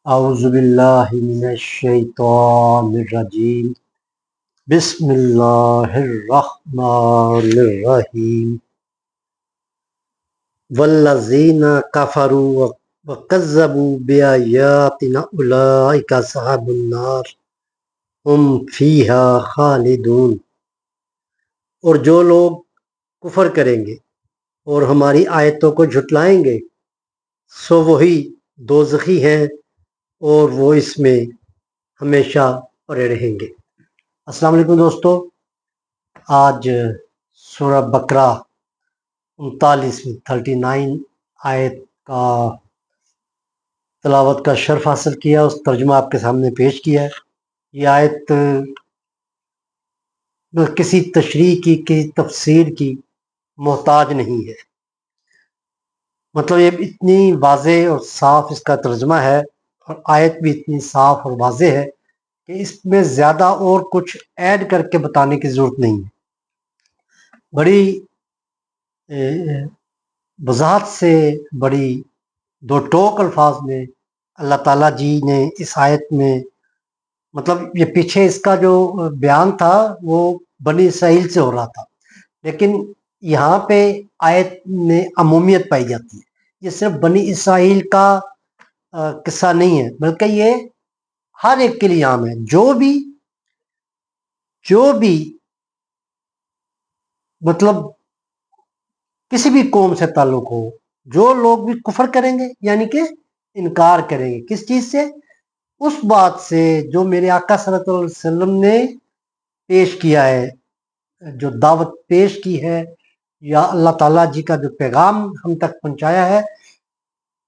اعوذ باللہ من الشیطان الرجیم بسم اللہ الرحمن الرحیم والذین کفروا وکذبوا بآیاتنا اولئک اصحاب النار ہم فیہا خالدون۔ اور جو لوگ کفر کریں گے اور ہماری آیتوں کو جھٹلائیں گے سو وہی دوزخی ہیں اور وہ اس میں ہمیشہ پڑے رہیں گے۔ السلام علیکم دوستو، آج سورہ بقرہ 39 آیت کا تلاوت کا شرف حاصل کیا، اس ترجمہ آپ کے سامنے پیش کیا ہے۔ یہ آیت کسی تشریح کی، کسی تفسیر کی محتاج نہیں ہے، مطلب یہ اتنی واضح اور صاف اس کا ترجمہ ہے اور آیت بھی اتنی صاف اور واضح ہے کہ اس میں زیادہ اور کچھ ایڈ کر کے بتانے کی ضرورت نہیں ہے۔ بڑی وضاحت سے، بڑی دو ٹوک الفاظ میں اللہ تعالیٰ جی نے اس آیت میں، مطلب یہ پیچھے اس کا جو بیان تھا وہ بنی اسرائیل سے ہو رہا تھا، لیکن یہاں پہ آیت میں عمومیت پائی جاتی ہے۔ یہ صرف بنی اسرائیل کا قصہ نہیں ہے، بلکہ یہ ہر ایک کے لیے عام ہے۔ جو بھی مطلب کسی بھی قوم سے تعلق ہو، جو لوگ بھی کفر کریں گے یعنی کہ انکار کریں گے کس چیز سے؟ اس بات سے جو میرے آقا صلی اللہ علیہ وسلم نے پیش کیا ہے، جو دعوت پیش کی ہے، یا اللہ تعالیٰ جی کا جو پیغام ہم تک پہنچایا ہے،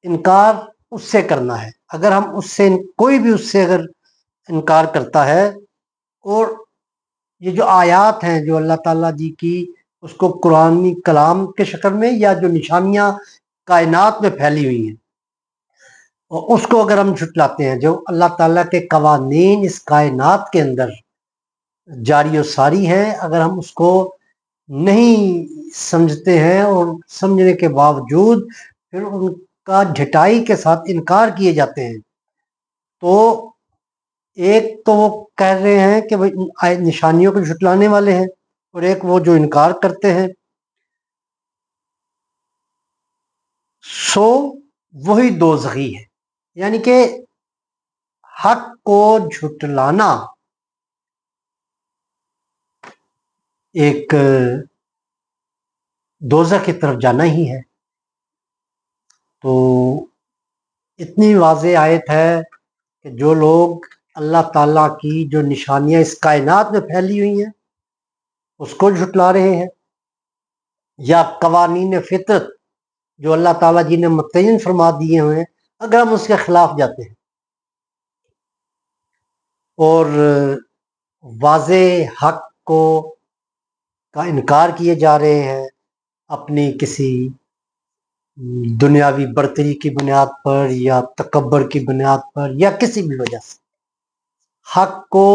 انکار اس سے کرنا ہے۔ اگر ہم اس سے، کوئی بھی اس سے اگر انکار کرتا ہے، اور یہ جو آیات ہیں جو اللہ تعالیٰ جی کی، اس کو قرآنی کلام کے شکل میں یا جو نشانیاں کائنات میں پھیلی ہوئی ہیں، اور اس کو اگر ہم جھٹلاتے ہیں، جو اللہ تعالیٰ کے قوانین اس کائنات کے اندر جاری و ساری ہیں، اگر ہم اس کو نہیں سمجھتے ہیں اور سمجھنے کے باوجود پھر ان کا ڈھٹائی کے ساتھ انکار کیے جاتے ہیں، تو ایک تو وہ کہہ رہے ہیں کہ نشانیوں کو جھٹلانے والے ہیں، اور ایک وہ جو انکار کرتے ہیں، سو وہی دوزخی ہے۔ یعنی کہ حق کو جھٹلانا ایک دوزخ کی طرف جانا ہی ہے۔ تو اتنی واضح آیت ہے کہ جو لوگ اللہ تعالیٰ کی جو نشانیاں اس کائنات میں پھیلی ہوئی ہیں اس کو جھٹلا رہے ہیں، یا قوانین فطرت جو اللہ تعالیٰ جی نے متعین فرما دیے ہوئے ہیں، اگر ہم اس کے خلاف جاتے ہیں اور واضح حق کا انکار کیے جا رہے ہیں اپنی کسی دنیاوی برتری کی بنیاد پر یا تکبر کی بنیاد پر یا کسی بھی وجہ سے، حق کو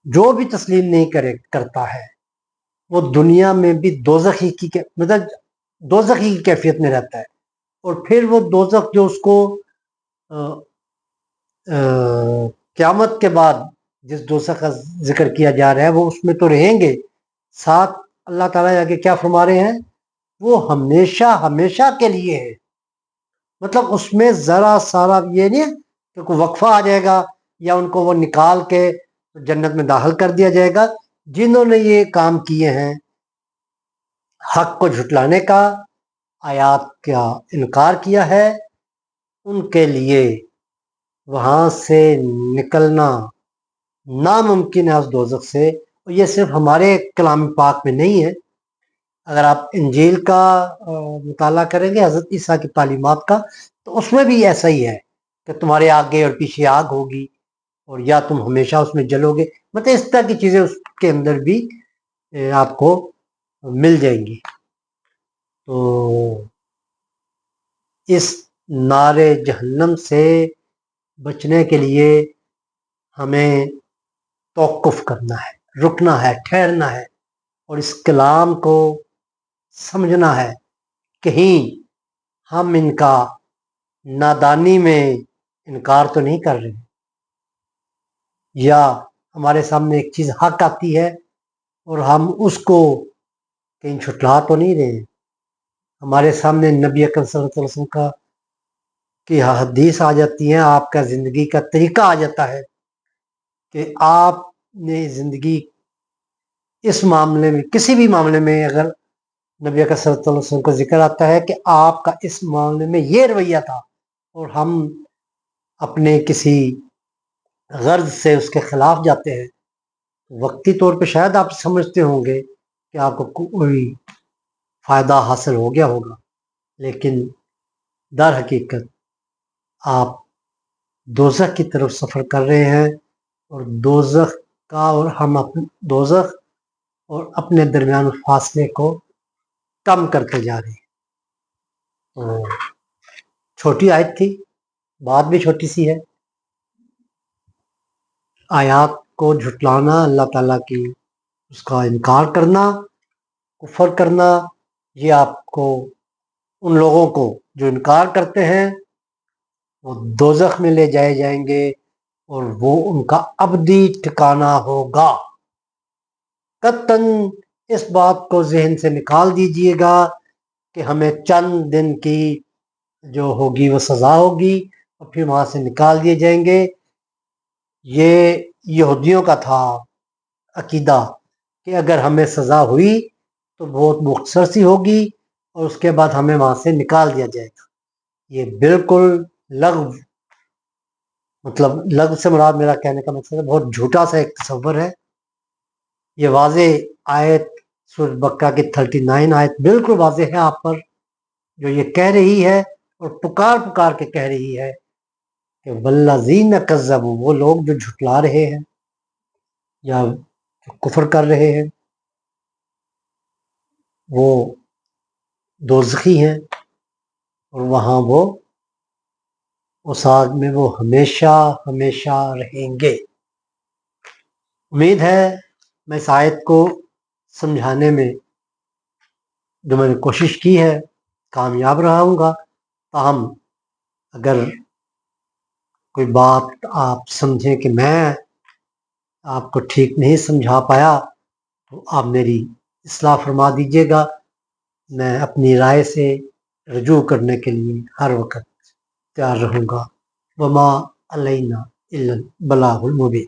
جو بھی تسلیم نہیں کرتا ہے وہ دنیا میں بھی دوزخی کی مطلب دوزخی کی کیفیت میں رہتا ہے، اور پھر وہ دوزخ جو اس کو قیامت کے بعد جس دوزخ کا ذکر کیا جا رہا ہے وہ اس میں تو رہیں گے، ساتھ اللہ تعالیٰ آگے کیا فرما رہے ہیں؟ وہ ہمیشہ ہمیشہ کے لیے ہے۔ مطلب اس میں ذرا سارا یہ نہیں کہ کوئی وقفہ آ جائے گا یا ان کو وہ نکال کے جنت میں داخل کر دیا جائے گا۔ جنہوں نے یہ کام کیے ہیں، حق کو جھٹلانے کا، آیات کا انکار کیا ہے، ان کے لیے وہاں سے نکلنا ناممکن ہے اس دوزخ سے۔ اور یہ صرف ہمارے کلام پاک میں نہیں ہے، اگر آپ انجیل کا مطالعہ کریں گے، حضرت عیسیٰ کی تعلیمات کا، تو اس میں بھی ایسا ہی ہے کہ تمہارے آگے اور پیچھے آگ ہوگی اور یا تم ہمیشہ اس میں جلو گے، مطلب اس طرح کی چیزیں اس کے اندر بھی آپ کو مل جائیں گی۔ تو اس نار جہنم سے بچنے کے لیے ہمیں توقف کرنا ہے، رکنا ہے، ٹھہرنا ہے، اور اس کلام کو سمجھنا ہے۔ کہیں ہم ان کا نادانی میں انکار تو نہیں کر رہے، یا ہمارے سامنے ایک چیز حق آتی ہے اور ہم اس کو کہیں چھٹلا تو نہیں رہے ہیں۔ ہمارے سامنے نبی اکرم صلی اللہ علیہ وسلم کی حدیث آ جاتی ہے، آپ کا زندگی کا طریقہ آ جاتا ہے کہ آپ نے زندگی اس معاملے میں، کسی بھی معاملے میں اگر نبی اکرم صلی اللہ علیہ وسلم کا ذکر آتا ہے کہ آپ کا اس معاملے میں یہ رویہ تھا، اور ہم اپنے کسی غرض سے اس کے خلاف جاتے ہیں، وقتی طور پہ شاید آپ سمجھتے ہوں گے کہ آپ کو کوئی فائدہ حاصل ہو گیا ہوگا، لیکن در حقیقت آپ دوزخ کی طرف سفر کر رہے ہیں، اور دوزخ کا اور ہم دوزخ اور اپنے درمیان فاصلے کو کم کرتے جا رہے ہیں۔ تو چھوٹی آیت تھی، بات بھی چھوٹی سی ہے۔ آیات کو جھٹلانا، اللہ تعالیٰ کی اس کا انکار کرنا، کفر کرنا، یہ آپ کو، ان لوگوں کو جو انکار کرتے ہیں وہ دوزخ میں لے جائے جائیں گے، اور وہ ان کا ابدی ٹھکانہ ہوگا۔ قطعاً اس بات کو ذہن سے نکال دیجئے گا کہ ہمیں چند دن کی جو ہوگی وہ سزا ہوگی اور پھر وہاں سے نکال دیے جائیں گے۔ یہ یہودیوں کا تھا عقیدہ کہ اگر ہمیں سزا ہوئی تو بہت مختصر سی ہوگی اور اس کے بعد ہمیں وہاں سے نکال دیا جائے گا۔ یہ بالکل لغو، مطلب لغو سے مراد میرا کہنے کا مقصد ہے بہت جھوٹا سا ایک تصور ہے۔ یہ واضح آیت سورۃ بقرہ کی 39 آیت بالکل واضح ہے آپ پر، جو یہ کہہ رہی ہے اور پکار کے کہہ رہی ہے کہ والذین کذبوا، وہ لوگ جو جھٹلا رہے ہیں یا کفر کر رہے ہیں، وہ دوزخی ہیں، اور وہاں وہ اس آگ میں وہ ہمیشہ ہمیشہ رہیں گے۔ امید ہے میں اس آیت کو سمجھانے میں جو میں نے کوشش کی ہے کامیاب رہا ہوں گا۔ تاہم اگر کوئی بات آپ سمجھیں کہ میں آپ کو ٹھیک نہیں سمجھا پایا تو آپ میری اصلاح فرما دیجیے گا۔ میں اپنی رائے سے رجوع کرنے کے لیے ہر وقت تیار رہوں گا۔ وما علینا الا البلاغ المبین۔